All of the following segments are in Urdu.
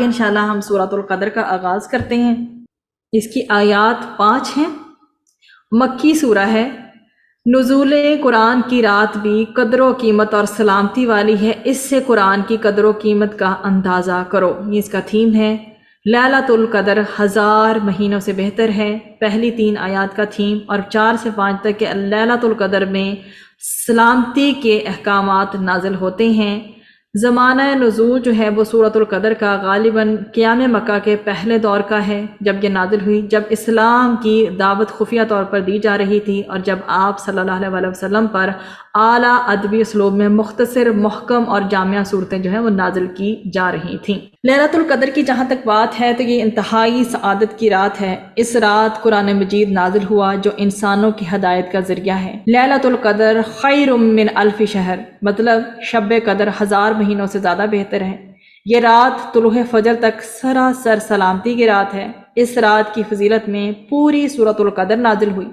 انشاءاللہ ہم سورۃ القدر کا آغاز کرتے ہیں۔ اس کی آیات 5 ہیں۔ مکی سورہ ہے۔ نزول قرآن کی رات بھی قدر و قیمت اور سلامتی والی ہے، اس سے قرآن کی قدر و قیمت کا اندازہ کرو۔ یہ اس کا تھیم ہے۔ لیلۃ القدر 1000 مہینوں سے بہتر ہے، پہلی 3 آیات کا تھیم، اور 4 سے 5 تک کہ لیلۃ القدر میں سلامتی کے احکامات نازل ہوتے ہیں۔ زمانہ نزول جو ہے وہ سورۃ القدر کا غالباً قیام مکہ کے پہلے دور کا ہے، جب یہ نازل ہوئی، جب اسلام کی دعوت خفیہ طور پر دی جا رہی تھی، اور جب آپ صلی اللہ علیہ وسلم پر اعلیٰ ادبی اسلوب میں مختصر، محکم اور جامع صورتیں جو ہیں وہ نازل کی جا رہی تھیں۔ لیلۃ القدر کی جہاں تک بات ہے تو یہ انتہائی سعادت کی رات ہے۔ اس رات قرآن مجید نازل ہوا جو انسانوں کی ہدایت کا ذریعہ ہے۔ لیلۃ القدر خیر من الف شہر، مطلب شب قدر 1000 مہینوں سے زیادہ بہتر ہے۔ یہ رات طلوع فجر تک سراسر سلامتی کی رات ہے۔ اس رات کی فضیلت میں پوری سورۃ القدر نازل ہوئی۔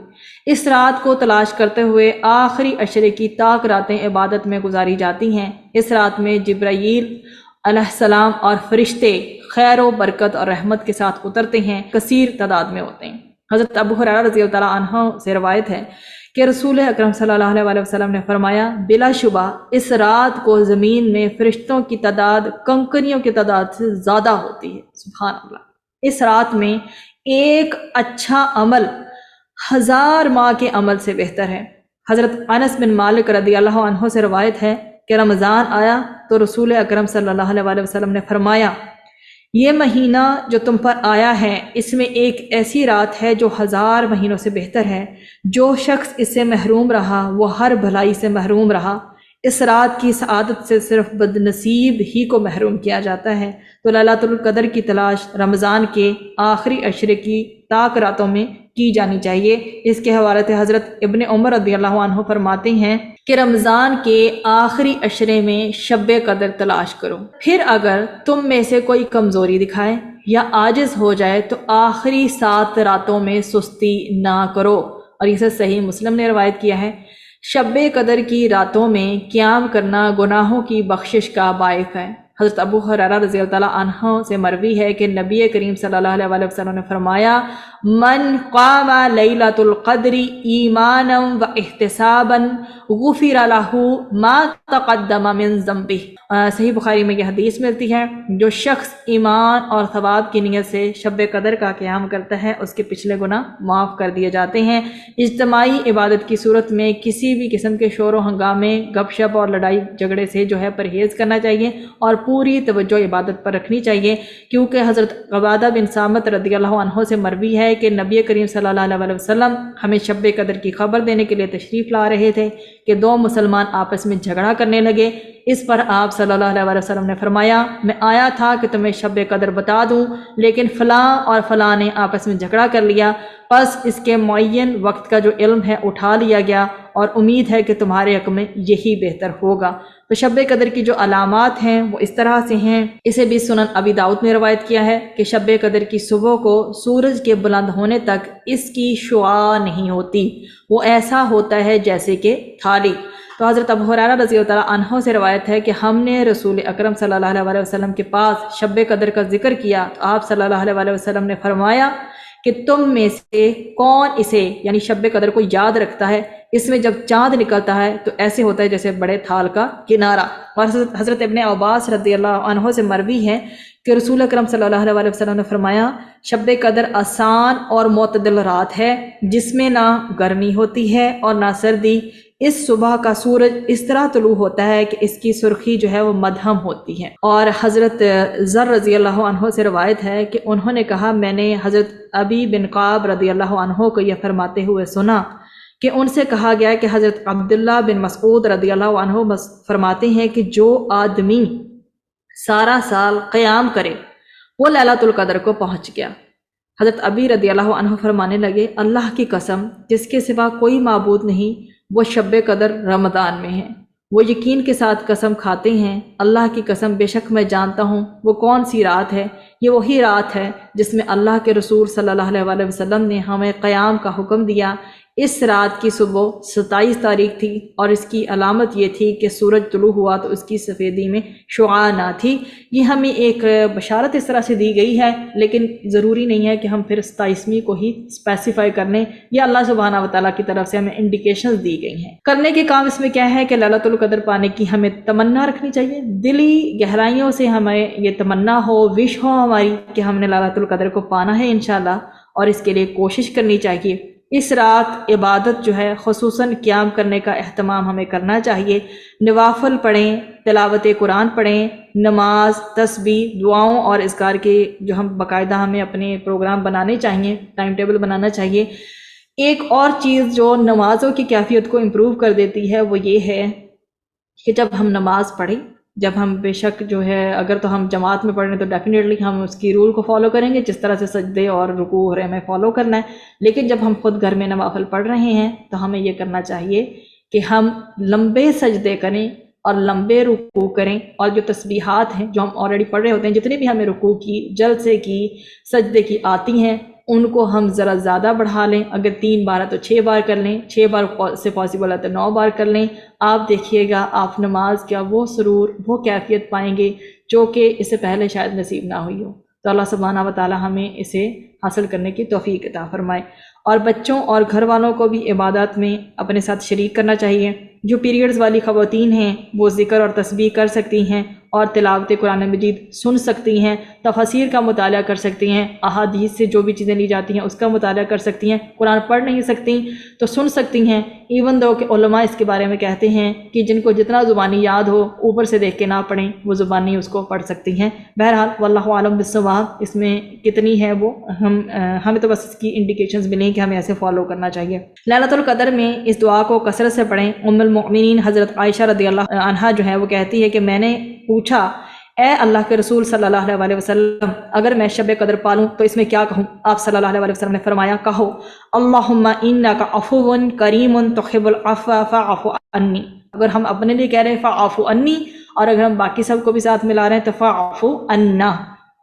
اس رات کو تلاش کرتے ہوئے آخری عشرے کی طاق راتیں عبادت میں گزاری جاتی ہیں۔ اس رات میں جبرائیل علیہ السلام اور فرشتے خیر و برکت اور رحمت کے ساتھ اترتے ہیں، کثیر تعداد میں ہوتے ہیں۔ حضرت ابو ہریرہ رضی اللہ تعالیٰ عنہ سے روایت ہے کہ رسول اکرم صلی اللہ علیہ وسلم نے فرمایا، بلا شبہ اس رات کو زمین میں فرشتوں کی تعداد کنکریوں کی تعداد سے زیادہ ہوتی ہے۔ سبحان اللہ۔ اس رات میں ایک اچھا عمل 1000 ماہ کے عمل سے بہتر ہے۔ حضرت انس بن مالک رضی اللہ عنہ سے روایت ہے کہ رمضان آیا تو رسول اکرم صلی اللہ علیہ وسلم نے فرمایا، یہ مہینہ جو تم پر آیا ہے اس میں ایک ایسی رات ہے جو 1000 مہینوں سے بہتر ہے۔ جو شخص اس سے محروم رہا وہ ہر بھلائی سے محروم رہا۔ اس رات کی سعادت سے صرف بد نصیب ہی کو محروم کیا جاتا ہے۔ تو لیلۃ القدر کی تلاش رمضان کے آخری عشرے کی طاق راتوں میں کی جانی چاہیے۔ اس کے حوالے سے حضرت ابن عمر رضی اللہ عنہ فرماتے ہیں کہ رمضان کے آخری عشرے میں شب قدر تلاش کرو، پھر اگر تم میں سے کوئی کمزوری دکھائے یا عاجز ہو جائے تو آخری 7 راتوں میں سستی نہ کرو، اور اسے صحیح مسلم نے روایت کیا ہے۔ شب قدر کی راتوں میں قیام کرنا گناہوں کی بخشش کا باعث ہے۔ حضرت ابو ہریرہ رضی اللہ تعالیٰ عنہ سے مروی ہے کہ نبی کریم صلی اللہ علیہ وسلم نے فرمایا، من قام لیلۃ القدر ایمانا و احتسابا غفر له ما تقدم من ذنبہ۔ صحیح بخاری میں یہ حدیث ملتی ہے، جو شخص ایمان اور ثواب کی نیت سے شب قدر کا قیام کرتا ہے اس کے پچھلے گناہ معاف کر دیے جاتے ہیں۔ اجتماعی عبادت کی صورت میں کسی بھی قسم کے شور و ہنگامے، گپ شپ اور لڑائی جھگڑے سے جو ہے پرہیز کرنا چاہیے اور پوری توجہ عبادت پر رکھنی چاہیے، کیونکہ حضرت عبادہ بن صامت رضی اللہ عنہ سے مروی ہے کہ نبی کریم صلی اللہ علیہ وسلم ہمیں شب قدر کی خبر دینے کے لیے تشریف لا رہے تھے کہ 2 مسلمان آپس میں جھگڑا کرنے لگے۔ اس پر آپ صلی اللہ علیہ وسلم نے فرمایا، میں آیا تھا کہ تمہیں شب قدر بتا دوں، لیکن فلاں اور فلاں نے آپس میں جھگڑا کر لیا، پس اس کے معین وقت کا جو علم ہے اٹھا لیا گیا، اور امید ہے کہ تمہارے حق میں یہی بہتر ہوگا۔ تو شب قدر کی جو علامات ہیں وہ اس طرح سے ہیں۔ اسے بھی سنن ابی داؤد نے روایت کیا ہے کہ شب قدر کی صبح کو سورج کے بلند ہونے تک اس کی شعاع نہیں ہوتی، وہ ایسا ہوتا ہے جیسے کہ تھالی۔ تو حضرت ابو ہریرہ رضی اللہ تعالیٰ عنہ سے روایت ہے کہ ہم نے رسول اکرم صلی اللہ علیہ وسلم کے پاس شب قدر کا ذکر کیا تو آپ صلی اللہ علیہ وسلم نے فرمایا کہ تم میں سے کون اسے یعنی شب قدر کو یاد رکھتا ہے؟ اس میں جب چاند نکلتا ہے تو ایسے ہوتا ہے جیسے بڑے تھال کا کنارہ۔ اور حضرت ابن عباس رضی اللہ عنہ سے مروی ہے کہ رسول اکرم صلی اللہ علیہ وسلم نے فرمایا، شب قدر آسان اور معتدل رات ہے جس میں نہ گرمی ہوتی ہے اور نہ سردی۔ اس صبح کا سورج اس طرح طلوع ہوتا ہے کہ اس کی سرخی جو ہے وہ مدھم ہوتی ہے۔ اور حضرت ذر رضی اللہ عنہ سے روایت ہے کہ انہوں نے کہا، میں نے حضرت ابی بن قعب رضی اللہ عنہ کو یہ فرماتے ہوئے سنا کہ ان سے کہا گیا کہ حضرت عبداللہ بن مسعود رضی اللہ عنہ فرماتے ہیں کہ جو آدمی سارا سال قیام کرے وہ لیلۃ القدر کو پہنچ گیا۔ حضرت ابی رضی اللہ عنہ فرمانے لگے، اللہ کی قسم جس کے سوا کوئی معبود نہیں، وہ شب قدر رمضان میں ہے۔ وہ یقین کے ساتھ قسم کھاتے ہیں، اللہ کی قسم بے شک میں جانتا ہوں وہ کون سی رات ہے، یہ وہی رات ہے جس میں اللہ کے رسول صلی اللہ علیہ وسلم نے ہمیں قیام کا حکم دیا۔ اس رات کی صبح 27 تاریخ تھی اور اس کی علامت یہ تھی کہ سورج طلوع ہوا تو اس کی سفیدی میں شعاع نہ تھی۔ یہ ہمیں ایک بشارت اس طرح سے دی گئی ہے، لیکن ضروری نہیں ہے کہ ہم پھر 27ویں کو ہی اسپیسیفائی کر لیں، یہ اللہ سبحانہ و تعالیٰ کی طرف سے ہمیں انڈیکیشنز دی گئی ہیں۔ کرنے کے کام اس میں کیا ہے کہ لیلۃ القدر پانے کی ہمیں تمنا رکھنی چاہیے، دلی گہرائیوں سے ہمیں یہ تمنا ہو، وش ہو ہماری کہ ہم نے لیلۃ القدر کو پانا ہے انشاءاللہ، اور اس کے لیے کوشش کرنی چاہیے۔ اس رات عبادت جو ہے خصوصاً قیام کرنے کا اہتمام ہمیں کرنا چاہیے، نوافل پڑھیں، تلاوت قرآن پڑھیں، نماز، تسبیح، دعاؤں اور اذکار کے جو ہم باقاعدہ ہمیں اپنے پروگرام بنانے چاہیے، ٹائم ٹیبل بنانا چاہیے۔ ایک اور چیز جو نمازوں کی کیفیت کو امپروو کر دیتی ہے وہ یہ ہے کہ جب ہم نماز پڑھیں، جب ہم بے شک جو ہے اگر تو ہم جماعت میں پڑھ رہے ہیں تو ڈیفینیٹلی ہم اس کی رول کو فالو کریں گے، جس طرح سے سجدے اور رکوع ہو رہے ہیں ہمیں فالو کرنا ہے، لیکن جب ہم خود گھر میں نوافل پڑھ رہے ہیں تو ہمیں یہ کرنا چاہیے کہ ہم لمبے سجدے کریں اور لمبے رکوع کریں، اور جو تسبیحات ہیں جو ہم آلریڈی پڑھ رہے ہوتے ہیں، جتنی بھی ہمیں رکوع کی، جلسے کی، سجدے کی آتی ہیں، ان کو ہم ذرا زیادہ بڑھا لیں۔ اگر 3 بار ہے تو 6 بار کر لیں، 6 بار سے پاسبل ہے تو 9 بار کر لیں۔ آپ دیکھیے گا آپ نماز کا وہ سرور، وہ کیفیت پائیں گے جو کہ اس سے پہلے شاید نصیب نہ ہوئی ہو۔ تو اللہ سبحانہ و تعالی ہمیں اسے حاصل کرنے کی توفیق عطا فرمائے۔ اور بچوں اور گھر والوں کو بھی عبادات میں اپنے ساتھ شریک کرنا چاہیے۔ جو پیریڈز والی خواتین ہیں وہ ذکر اور تسبیح کر سکتی ہیں اور تلاوت قرآن مجید سن سکتی ہیں، تفاسیر کا مطالعہ کر سکتی ہیں، احادیث سے جو بھی چیزیں لی جاتی ہیں اس کا مطالعہ کر سکتی ہیں۔ قرآن پڑھ نہیں سکتی تو سن سکتی ہیں، ایون دو کہ علماء اس کے بارے میں کہتے ہیں کہ جن کو جتنا زبانی یاد ہو اوپر سے دیکھ کے نہ پڑھیں، وہ زبانی اس کو پڑھ سکتی ہیں۔ بہرحال واللہ عالم بالصواب، اس میں کتنی ہے وہ ہمیں تو بس اس کی انڈیکیشنز ملیں کہ ہمیں ایسے فالو کرنا چاہیے۔ لیلۃ القدر میں اس دعا کو کثرت سے پڑھیں۔ ام المؤمنین حضرت عائشہ رضی اللہ عنہا جو ہے وہ کہتی ہے کہ میں نے پوچھا اے اللہ کے رسول صلی اللہ علیہ وسلم، اگر میں شب قدر پالوں تو اس میں کیا کہوں؟ آپ صلی اللہ علیہ وسلم نے فرمایا کہو اللہم انک عفو کریم تحب العفو فاعف عنی۔ اگر ہم اپنے لیے کہہ رہے ہیں فاعف عنی، اور اگر ہم باقی سب کو بھی ساتھ ملا رہے ہیں تو فاعف عنا،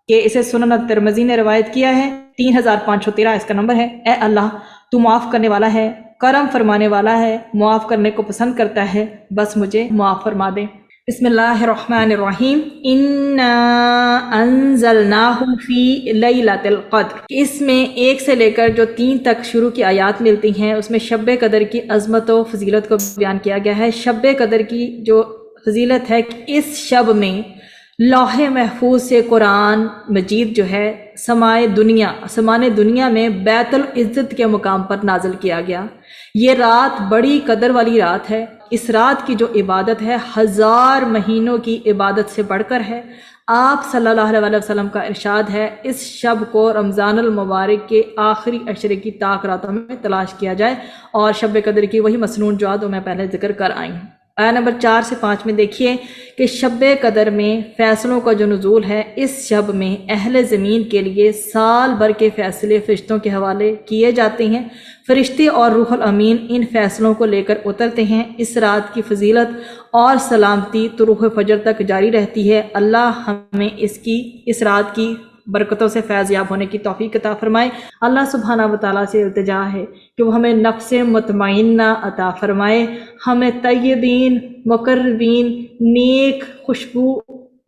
کہ اسے سنن ترمذی نے روایت کیا ہے، 3513 اس کا نمبر ہے۔ اے اللہ تو معاف کرنے والا ہے، کرم فرمانے والا ہے، معاف کرنے کو پسند کرتا ہے، بس مجھے معاف فرما دے۔ بسم اللہ الرحمن الرحیم۔ انا انزلناہ فی لیلۃ القدر، اس میں 1 سے لے کر جو 3 تک شروع کی آیات ملتی ہیں اس میں شب قدر کی عظمت و فضیلت کو بیان کیا گیا ہے۔ شب قدر کی جو فضیلت ہے کہ اس شب میں لوح محفوظ سے قرآن مجید جو ہے سمان دنیا میں بیت العزت کے مقام پر نازل کیا گیا۔ یہ رات بڑی قدر والی رات ہے۔ اس رات کی جو عبادت ہے 1000 مہینوں کی عبادت سے بڑھ کر ہے۔ آپ صلی اللہ علیہ وسلم کا ارشاد ہے اس شب کو رمضان المبارک کے آخری عشرے کی طاق راتوں میں تلاش کیا جائے، اور شب قدر کی وہی مسنون جو میں پہلے ذکر کر آئی ہوں۔ آیت نمبر 4 سے 5 میں دیکھیے کہ شب قدر میں فیصلوں کا جو نزول ہے، اس شب میں اہل زمین کے لیے سال بھر کے فیصلے فرشتوں کے حوالے کیے جاتے ہیں۔ فرشتے اور روح الامین ان فیصلوں کو لے کر اترتے ہیں۔ اس رات کی فضیلت اور سلامتی تو روح فجر تک جاری رہتی ہے۔ اللہ ہمیں اس رات کی برکتوں سے فیض یاب ہونے کی توفیق عطا فرمائے۔ اللہ سبحانہ و تعالیٰ سے التجا ہے کہ وہ ہمیں نفس مطمئنہ عطا فرمائے، ہمیں طیبین مقربین نیک خوشبو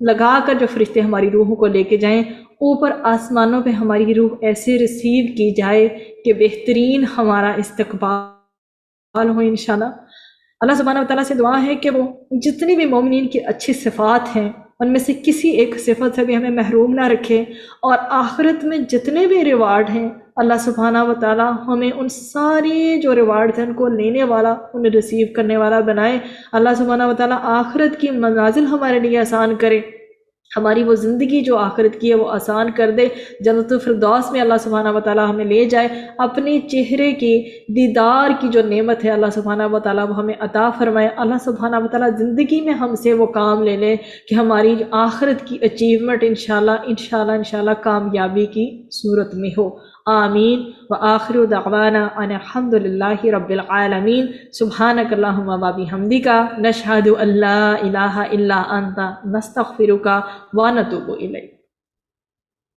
لگا کر جو فرشتے ہماری روحوں کو لے کے جائیں، اوپر آسمانوں پہ ہماری روح ایسے ریسیو کی جائے کہ بہترین ہمارا استقبال ہو انشاءاللہ۔ اللہ سبحانہ و تعالیٰ سے دعا ہے کہ وہ جتنی بھی مومنین کی اچھی صفات ہیں ان میں سے کسی ایک صفت سے بھی ہمیں محروم نہ رکھے، اور آخرت میں جتنے بھی ریوارڈ ہیں اللہ سبحانہ و تعالیٰ ہمیں ان ساری جو ریوارڈ ہیں ان کو لینے والا، انہیں ریسیو کرنے والا بنائے۔ اللہ سبحانہ و تعالیٰ آخرت کی منازل ہمارے لیے آسان کرے، ہماری وہ زندگی جو آخرت کی ہے وہ آسان کر دے۔ جنت الفردوس میں اللہ سبحانہ و تعالیٰ ہمیں لے جائے، اپنے چہرے کے دیدار کی جو نعمت ہے اللہ سبحانہ و تعالیٰ وہ ہمیں عطا فرمائے۔ اللہ سبحانہ و تعالیٰ زندگی میں ہم سے وہ کام لے لے کہ ہماری آخرت کی اچیومنٹ انشاءاللہ کامیابی کی صورت میں ہو۔ آمین۔ وآخر دعوانا ان الحمد للہ رب العالمین۔ سبحانک اللہم و بحمدک، نشہد ان لا الہ الا انت، نستغفرک ونتوب الیک۔